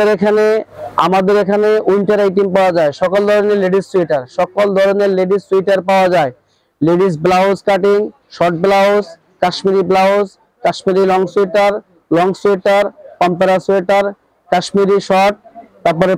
এখানে আমাদের এখানে উইন্টার আইটেম পাওয়া যায়, সকল ধরনের লেডিস সোয়েটার পাওয়া যায়। Ladies blouse cutting, short blouse, Kashmiri blouse, Kashmiri long sweater, পাম্পারা সোয়েটার, কাশ্মীরি শর্ট, তারপরে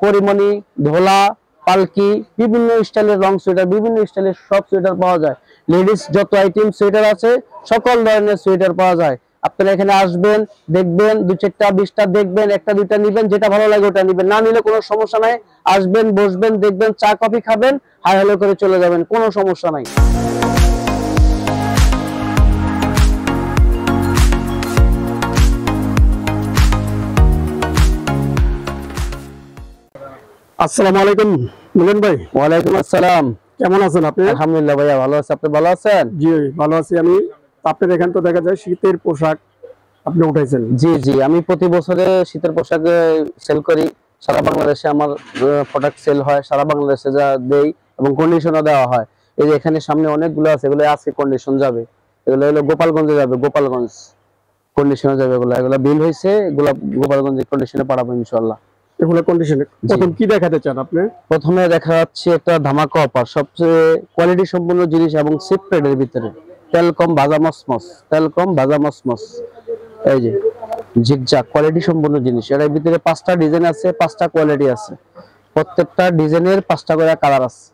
পরিমণি, ধোলা, পালকি, বিভিন্ন স্টাইলের লং সোয়েটার, বিভিন্ন স্টাইলের সব সোয়েটার পাওয়া যায়। লেডিস যত আইটেম সোয়েটার আছে সকল ধরনের সোয়েটার পাওয়া যায়। আপনারা এখানে আসবেন, দেখবেন, 2-4টা 20টা দেখবেন, একটা দুইটা নিবেন, যেটা ভালো লাগে ওটা নিবেন, না নিলে কোনো সমস্যা নাই। আসবেন, বসবেন, দেখবেন, চা কফি খাবেন, হাই হ্যালো করে চলে যাবেন, কোনো সমস্যা নাই। আসসালামু আলাইকুম মিলন ভাই। ওয়ালাইকুম আসসালাম। কেমন আছেন আপনি? আলহামদুলিল্লাহ ভাইয়া, ভালো আছি। আপনি ভালো আছেন? জি ভালো আছি আমি। আপনার এখানে তো দেখা যায় শীতের পোশাক আপনি উঠাইছেন। জি জি, আমি প্রতি বছরে শীতের পোশাক সেল করি। সারা বাংলাদেশে আমার প্রোডাক্ট সেল হয়, সারা বাংলাদেশে যা দেই এবং কন্ডিশনও দেওয়া হয়। এই যে এখানে সামনে অনেকগুলো আছে, এগুলো আজকে কন্ডিশন যাবে। এগুলো হলো গোপালগঞ্জে যাবে, গোপালগঞ্জ কন্ডিশনে যাবে। এগুলো বিল হয়েছে, এগুলো গোপালগঞ্জে কন্ডিশনে পাঠাবো ইনশাআল্লাহ। এগুলো কন্ডিশনে প্রথম কি দেখাতে চান আপনি? প্রথমে দেখা যাচ্ছে একটা ধামাকা অফার, সবচেয়ে কোয়ালিটি সম্পন্ন জিনিস এবং চিপ রেটের ভিতরে। তেলকম ভাজা মসমস, এই যে জিগজাগ কোয়ালিটি সম্পন্ন জিনিস। এর ভিতরে 5টা ডিজাইন আছে, 5টা কোয়ালিটি আছে। প্রত্যেকটা ডিজাইনের 5টা করে কালার আছে,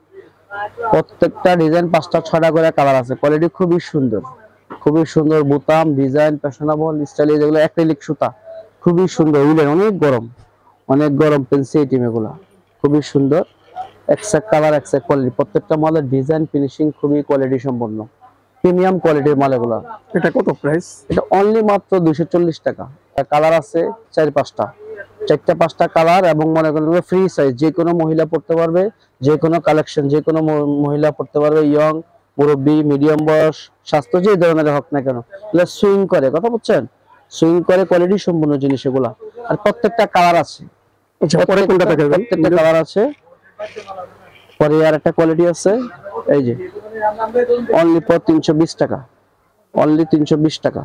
প্রত্যেকটা ডিজাইন 5টা 6টা করে কালার আছে। কোয়ালিটি খুবই সুন্দর, বোতাম ডিজাইন ফ্যাশনেবল স্টাইলে, যেগুলো অ্যাক্রিলিক সুতা, খুবই সুন্দর। উলেন, অনেক গরম পেন্সি আইটেম, এগুলা খুবই সুন্দর। এক্সাক্ট কালার, এক্সাক্ট কোয়ালিটি, প্রত্যেকটা মালের ডিজাইন ফিনিশিং খুবই কোয়ালিটি সম্পন্ন, প্রিমিয়াম কোয়ালিটির মাল এগুলা। এটা কত প্রাইস? এটা অনলি মাত্র 240 টাকা। কালার আছে 4-5টা কালার, এবং মনে করেন ফ্রি সাইজ, যে কোনো মহিলা পড়তে পারবে, যে কোনো কালেকশন যে কোনো মহিলা পড়তে পারবে, ইয়ং, মুরব্বী, মিডিয়াম বয়স, স্বাস্থ্য যে ধরনের হোক না কেন, এগুলো সুইং করে, কথা বুঝছেন, সুইং করে, কোয়ালিটি সম্পন্ন জিনিস এগুলা। আর প্রত্যেকটা কালার আছে, প্রত্যেকটা কালার আছে। পরে আর একটা কোয়ালিটি আছে, এই যে অনলি ফর 320 টাকা, অনলি 320 টাকা,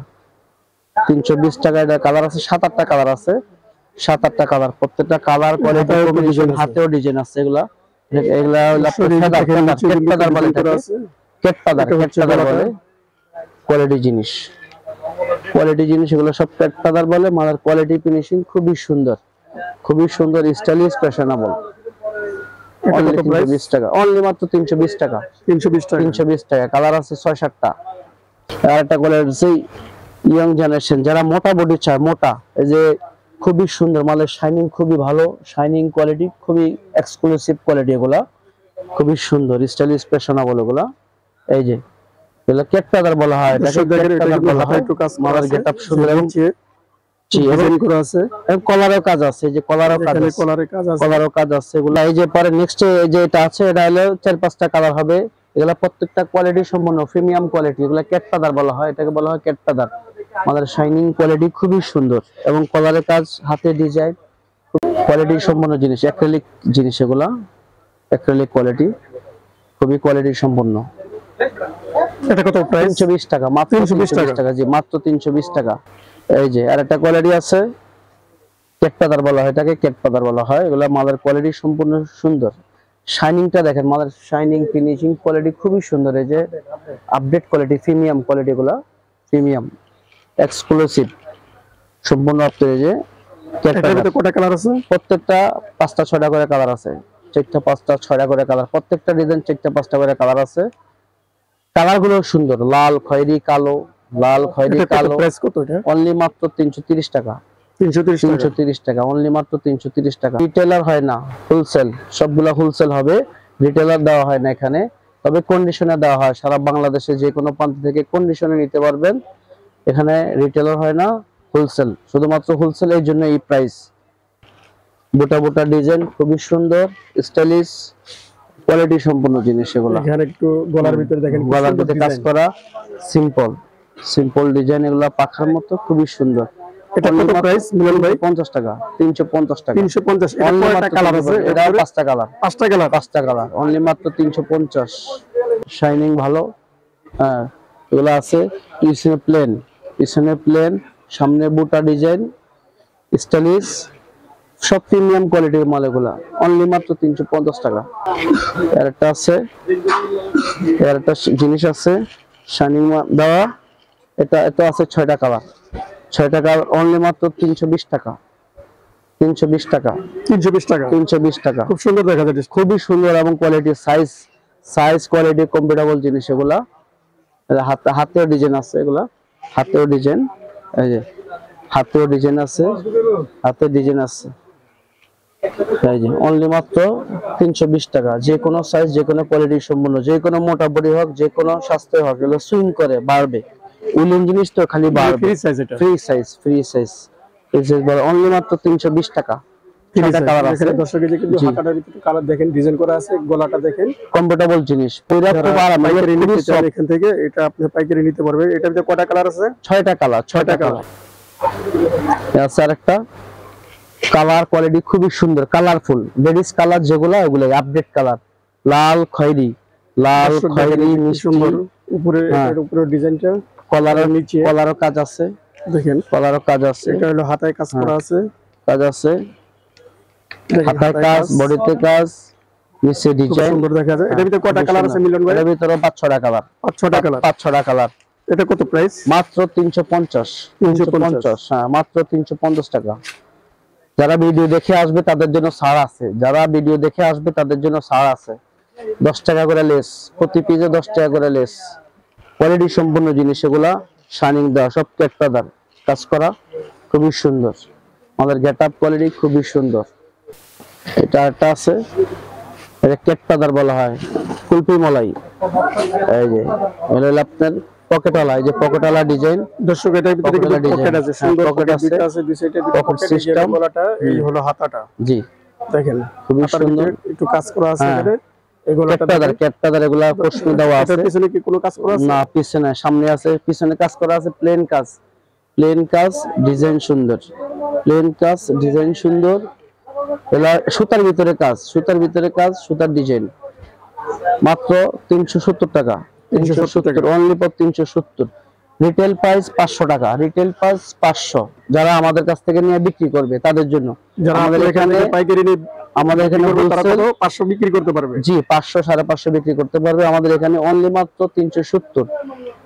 320 টাকা। এটা কালার আছে 7-8টা কালার আছে, 7-8টা কালার, প্রত্যেকটা কালার কোয়ালিটি কম্বিনেশন, হাতেও ডিজাইন আছে। এগুলা কোয়ালিটি জিনিস, এগুলো সব পেটপাদার বলে। মালের কোয়ালিটি ফিনিশিং খুবই সুন্দর, স্টাইলিশ, ফ্যাশনেবল। অনলি 320 টাকা, অনলি মাত্র 320 টাকা, 320 টাকা। কালার আছে 6-7টা। আর একটা কোয়ালিটি আছে ইয়ং জেনারেশন, যারা মোটা বডি চায়, মোটা, এই যে খুবই সুন্দর মালের শাইনিং, খুবই ভালো শাইনিং কোয়ালিটি, খুবই এক্সক্লুসিভ কোয়ালিটি। এগুলা খুবই সুন্দর, স্টাইলিশ, ফ্যাশনেবল এগুলা। এই যে এগুলা কেট ফেদার বলা হয়, এটাকে কেট ফেদার বলা হয়। মালের গেটআপ সুন্দর এবং কলারও কাজ আছে, এই যে কলারও কাজ আছে এগুলা। এই যে পরে নেক্সট এই যে এটা আছে, এটা হলো 4-5টা কালার হবে। এগুলা প্রত্যেকটা কোয়ালিটি সম্পন্ন, প্রিমিয়াম কোয়ালিটি। এগুলা কেট ফেদার বলা হয়, এটাকে বলা হয় কেট ফেদার। আমাদের শাইনিং কোয়ালিটি খুবই সুন্দর, এবং কলারের কাজ, হাতে ডিজাইন, কোয়ালিটি সম্পন্ন জিনিস, অ্যাক্রিলিক জিনিস এগুলা, অ্যাক্রিলিক কোয়ালিটি, খুবই কোয়ালিটি সম্পন্ন। এটা কত প্রাইস? 320 টাকা, মাত্র 320 টাকা। জি, মাত্র 320 টাকা। এই যে আরেকটা কোয়ালিটি আছে, কেট ফেদার বলা হয়, এটাকে কেট ফেদার বলা হয়। এগুলা মালের কোয়ালিটি সম্পূর্ণ সুন্দর, শাইনিংটা দেখেন, মালের শাইনিং, ফিনিশিং কোয়ালিটি খুবই সুন্দর। এই যে আপডেট কোয়ালিটি, প্রিমিয়াম কোয়ালিটি, এগুলা প্রিমিয়াম, এক্সক্লুসিভ সম্পূর্ণ। আপনার এই যে কয়টা কালার আছে? প্রত্যেকটা 5টা 6টা করে কালার আছে, 4-5-6টা করে কালার, প্রত্যেকটা ডিজাইন 4-5টা করে কালার আছে। কালার গুলো সুন্দর, লাল, খয়েরি, কালো, প্রাইস কত এটা? অনলি মাত্র 330 টাকা, 330 টাকা, অনলি মাত্র 330 টাকা। রিটেলার হয় না, হোলসেল, সবগুলা হোলসেল হবে, রিটেলার দেওয়া হয় না এখানে, তবে কন্ডিশনে দেওয়া হয়। সারা বাংলাদেশে যে কোনো প্রান্ত থেকে কন্ডিশনে নিতে পারবেন, এখানে রিটেলার হয় না, হোলসেল, শুধুমাত্র হোলসেল, এই জন্য এই প্রাইস। বোটা ডিজাইন, খুবই সুন্দর, স্টাইলিশ, কোয়ালিটি সম্পন্ন জিনিস এগুলো। এখানে একটু গলার ভিতরে দেখেন, গলার ভিতরে কাজ করা, সিম্পল ডিজাইন, এগুলো পাখার মতো, খুবই সুন্দর। এটা কত প্রাইস মিলন ভাই? 50 টাকা, 350 টাকা, 350। এটা কয়টা কালার আছে? এটা 5টা কালার, 5টা কালার, অনলি মাত্র 350। শাইনিং ভালো, হ্যাঁ, এগুলো আছে। পিছনে প্লেন, সামনে বুটা ডিজাইন, স্টাইলিশ, সব প্রিমিয়াম কোয়ালিটির মাল এগুলা, অনলি মাত্র 350 টাকা। এর একটা আছে, এর একটা জিনিস আছে শাইনিং দেওয়া, এটা আছে 6টা কালার, 6টা কালার অনলি মাত্র 320 টাকা। 320 টাকা, 320 টাকা, 320 টাকা। খুব সুন্দর দেখা যাচ্ছে, খুবই সুন্দর এবং কোয়ালিটি, সাইজ কোয়ালিটি কম্পারেবল জিনিস এগুলা। হাতেও ডিজাইন আছে এগুলা, হাতেও ডিজাইন, এই যে হাতেও ডিজাইন আছে, হাতে ডিজাইন আছে, এই যে অনলি মাত্র 320 টাকা। যে কোনো সাইজ, যে কোনো কোয়ালিটি সম্পূর্ণ, যে কোনো মোটা বডি হোক, যে কোনো স্বাস্থ্য হোক, এগুলো সুইং করে বাড়বে। উলেন জিনিস তো খালি বাড়বে। ফ্রি সাইজ, এটা free size, free size, only মাত্র 320 টাকা। 6টা কালার আছে। দর্শক এই যে কিন্তু হাতাটার ভিতরে কালার দেখেন, ডিজাইন করা আছে, গলাটা দেখেন, কমফোর্টেবল জিনিস, পুরো খুব আরাম। এখান থেকে এটা আপনি পাইকারি নিতে পারবেন। এটার ভিতরে কয়টা কালার আছে? 6টা কালার, 6টা কালার আছে। আরেকটা কালার কোয়ালিটি খুবই সুন্দর, কালারফুল লেডিস কালার যেগুলো, ওগুলো আপডেট কালার, লাল খয়েরি, লাল খয়েরি সুন্দর। উপরে এর উপরে ডিজাইনটা, কলারের নিচে কলারও কাজ আছে, দেখেন কলারও কাজ আছে। এটা হলো হাতায় কাজ করা আছে, কাজ আছে, হাতায় কাজ, বডিতে কাজ, নিচে ডিজাইন, সুন্দর দেখা যায়। এটার ভিতরে কয়টা কালার আছে মিলন ভাই? এর ভিতরে 5-6টা কালার, 5-6টা কালার, 5-6টা কালার। এটা কত প্রাইস? মাত্র 350, 350, হ্যাঁ মাত্র 350 টাকা। যারা ভিডিও দেখে আসবে তাদের জন্য ছাড় আছে, যারা ভিডিও দেখে আসবে তাদের জন্য ছাড় আছে, 10 টাকা করে লেস, প্রতি পিসে 10 টাকা করে লেস। কোয়ালিটি সম্পূর্ণ জিনিস এগুলা, শাইনিং দেওয়া, সব কেটপাদার কাজ করা, খুবই সুন্দর। আমাদের গেটআপ কোয়ালিটি খুবই সুন্দর। এটা একটা আছে, এটা কেটপাদার বলা হয়, কুলপি মলাই। এই যে এটা হলো আপনার পকেটওয়ালা, এই যে পকেটওয়ালা ডিজাইন। দর্শক এটার ভিতরে কিন্তু পকেট আছে, সুন্দর পকেট আছে, দুই সাইডে পকেট সিস্টেম, গলাটা, এই হলো হাতাটা, জি দেখেন খুবই সুন্দর। একটু কাজ করা আছে এখানে। কেটপাদার এগুলা প্রশ্ন দেওয়া আছে। পিছনে কি কোনো কাজ করা আছে? না, পিছনে, সামনে আছে, পিছনে কাজ করা আছে, প্লেন কাজ, প্লেন কাজ, ডিজাইন সুন্দর, প্লেন কাজ, ডিজাইন সুন্দর। এলা সুতার ভিতরে কাজ, সুতার ভিতরে কাজ, সুতার ডিজাইন। মাত্র 370 টাকা, 370, অনলি ফর 370। রিটেল প্রাইস 500 টাকা, রিটেল প্রাইস 500। যারা আমাদের কাছ থেকে নিয়ে বিক্রি করবে তাদের জন্য, যারা আমাদের এখানে পাইকারি নিয়ে আমাদের এখানে তারা কত 500 বিক্রি করতে পারবে? জি, 500, 550 বিক্রি করতে পারবে। আমাদের এখানে অনলি মাত্র 370,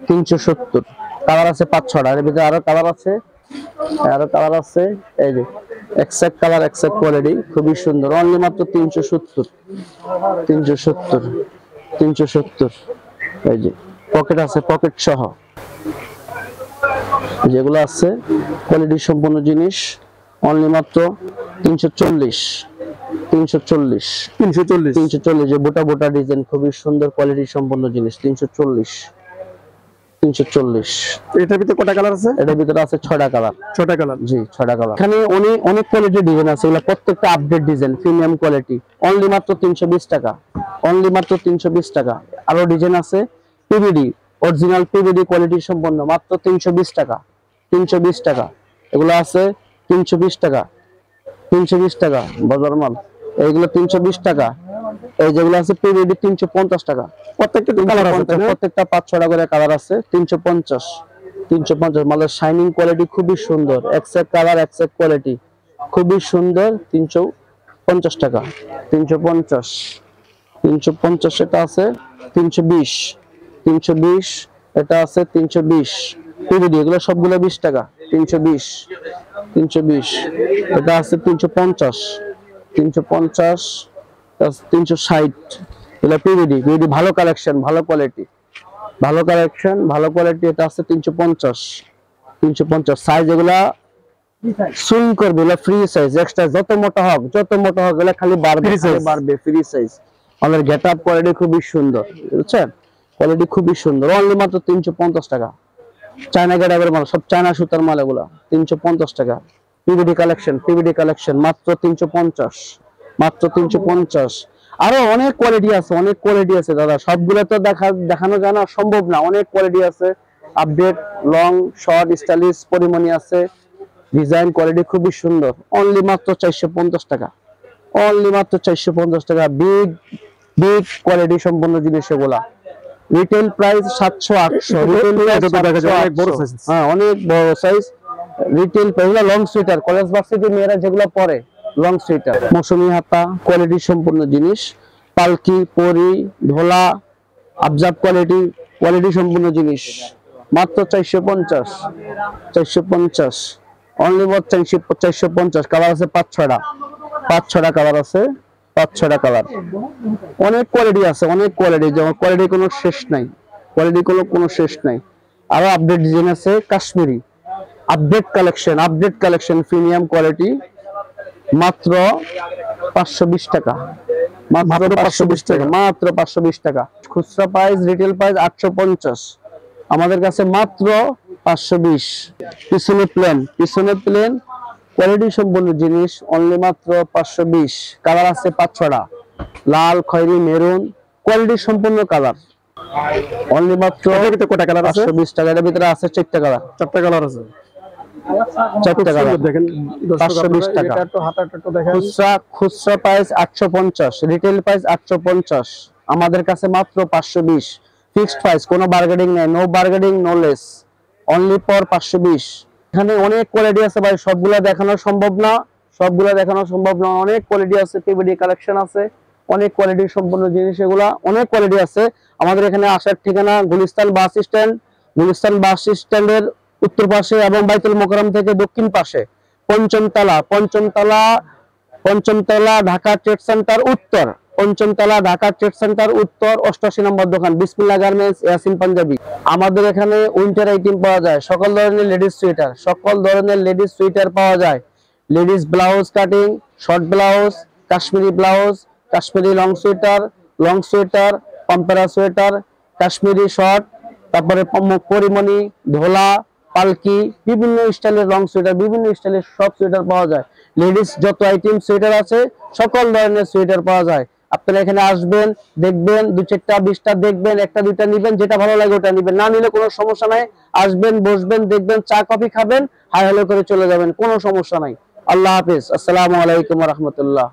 370। কালার আছে 5-6টা, এর ভিতরে আরো কালার আছে, আরো কালার আছে। এই যে এক্সাক্ট কালার, এক্সাক্ট কোয়ালিটি, খুবই সুন্দর, অনলি মাত্র 370, 370, 370। এই যে পকেট আছে, পকেট সহ যেগুলো আছে, কোয়ালিটি সম্পূর্ণ জিনিস, অনলি মাত্র 340, 340, 340, 340। যে বোটা বোটা ডিজাইন, খুবই সুন্দর কোয়ালিটি সম্পন্ন জিনিস, 340, 340। এটার ভিতরে কয়টা কালার আছে? এটার ভিতরে আছে 6টা কালার, 6টা কালার, জি 6টা কালার। এখানে অনেক কোয়ালিটির ডিজাইন আছে, এগুলো প্রত্যেকটা update design, premium quality, only মাত্র 320 টাকা, অনলি মাত্র 320 টাকা। আরো ডিজাইন আছে পিভিডি, অরিজিনাল পিভিডি কোয়ালিটি সম্পন্ন, মাত্র 320 টাকা, 320 টাকা। এগুলো আছে 320 টাকা, 320 টাকা বাজার মাল, এইগুলো 320 টাকা। এই যেগুলো আছে পিভিডি 350 টাকা। প্রত্যেকটা কালার আছে, প্রত্যেকটা 5-6টা করে কালার আছে। 350, 350। মালের শাইনিং কোয়ালিটি খুবই সুন্দর, এক্সাক্ট কালার, এক্সাক্ট কোয়ালিটি, খুবই সুন্দর। 350 টাকা, 350, 350। এটা আছে 320, 320। এটা আছে 320 পিভিডি, এগুলো সবগুলো 20 টাকা, 320, 320। এটা আছে 350, 350, 360। এগুলো পিভিডি, পিভিডি ভালো কালেকশন, ভালো কোয়ালিটি, ভালো কালেকশন, ভালো কোয়ালিটি। এটা আছে 350, 350। সাইজ এগুলা সুইং করবে, এগুলো ফ্রি সাইজ, এক্সট্রা যত মোটা হোক, যত মোটা হোক, এগুলো খালি বাড়বে, বাড়বে, ফ্রি সাইজ। আমাদের গেটআপ কোয়ালিটি খুবই সুন্দর, বুঝছেন, কোয়ালিটি খুবই সুন্দর, অনলি মাত্র 350 টাকা। চায়না গেটআপের মাল, সব চায়না সুতার মাল, এগুলা 350 টাকা। পিভিডি কালেকশন, পিভিডি কালেকশন, মাত্র 350, মাত্র 350। আরো অনেক কোয়ালিটি আছে, অনেক কোয়ালিটি আছে দাদা, সবগুলো তো দেখানো যায় না, সম্ভব না। অনেক কোয়ালিটি আছে, update, long, short, stylish, Pori Moni আছে, ডিজাইন কোয়ালিটি খুবই সুন্দর, অনলি মাত্র 450 টাকা, অনলি মাত্র 450 টাকা। বিগ বিগ কোয়ালিটি সম্পন্ন জিনিস এগুলা। রিটেল প্রাইস 700-800, রিটেল প্রাইস অনেক বড় সাইজ, হ্যাঁ অনেক বড় size. Retail price long sweater, college varsity মেয়েরা যেগুলো পরে, লং সোয়েটার, মৌসুমী হাতা, কোয়ালিটি সম্পূর্ণ জিনিস, পালকি, পরি, ঢোলা, আবজাব কোয়ালিটি সম্পূর্ণ জিনিস, মাত্র 450 অনলি ফর 450। কালার আছে 5-6টা কালার আছে, 5-6টা কালার। অনেক কোয়ালিটি আছে, অনেক কোয়ালিটি, যেমন কোয়ালিটি কোনো শেষ নাই, কোনো শেষ নাই। আরো আপডেট ডিজাইন আছে, Kashmiri update collection premium quality, মাত্র 520 টাকা, মাত্র 520 টাকা। খুচরা প্রাইস, রিটেল প্রাইস 850, আমাদের কাছে মাত্র 520। পিছনে প্লেন কোয়ালিটি সম্পূর্ণ জিনিস, অনলি মাত্র 520। কালার আছে 5-6টা, লাল, খয়েরি, মেরুন, কোয়ালিটি সম্পূর্ণ কালার, অনলি মাত্র কটা কালার আছে? 520 টাকা। এর ভিতরে আছে 4টা কালার, 4টা কালার আছে। 4টা কালার, দেখেন 520 টাকা। এটা একটু হাতাটা একটু দেখেন। খুচরা প্রাইস 850, রিটেল প্রাইস 850, আমাদের কাছে মাত্র 520। ফিক্সড প্রাইস, কোনো বার্গেনিং নাই, no bargaining, no less, only for 520। এখানে অনেক কোয়ালিটি আছে ভাই, সবগুলা দেখানো সম্ভব না, অনেক কোয়ালিটি আছে, পিভিডি কালেকশন আছে, অনেক কোয়ালিটি সম্পূর্ণ জিনিস, এগুলা অনেক কোয়ালিটি আছে। আমাদের এখানে আসার ঠিকানা গুলিস্তান বাস স্ট্যান্ডের উত্তর পাশে এবং বাইতুল মোকাররম থেকে দক্ষিণ পাশে, পঞ্চমতলা ঢাকা ট্রেড সেন্টার উত্তর, 88 নম্বর দোকান, বিসমিল্লাহ গার্মেন্টস, ইয়াসিন পাঞ্জাবি। আমাদের এখানে উইন্টার আইটেম পাওয়া যায়, সকল ধরনের লেডিস সুইটার পাওয়া যায়, ladies blouse cutting, short blouse, Kashmiri blouse, Kashmiri long sweater, পাম্পেরা সোয়েটার, কাশ্মীরি শর্ট, তারপরে পরিমণি, ধোলা, পালকি, বিভিন্ন স্টাইলের লং সোয়েটার, বিভিন্ন স্টাইলের সব সোয়েটার পাওয়া যায়। লেডিস যত আইটেম সোয়েটার আছে, সকল ধরনের সোয়েটার পাওয়া যায়। আপনারা এখানে আসবেন, দেখবেন, 2-4টা 20টা দেখবেন, 1-2টা নিবেন, যেটা ভালো লাগে ওটা নিবেন, না নিলে কোনো সমস্যা নাই। আসবেন, বসবেন, দেখবেন, চা কফি খাবেন, হাই হ্যালো করে চলে যাবেন, কোনো সমস্যা নাই। আল্লাহ হাফেজ, আসসালামু আলাইকুম ওয়া রাহমাতুল্লাহ।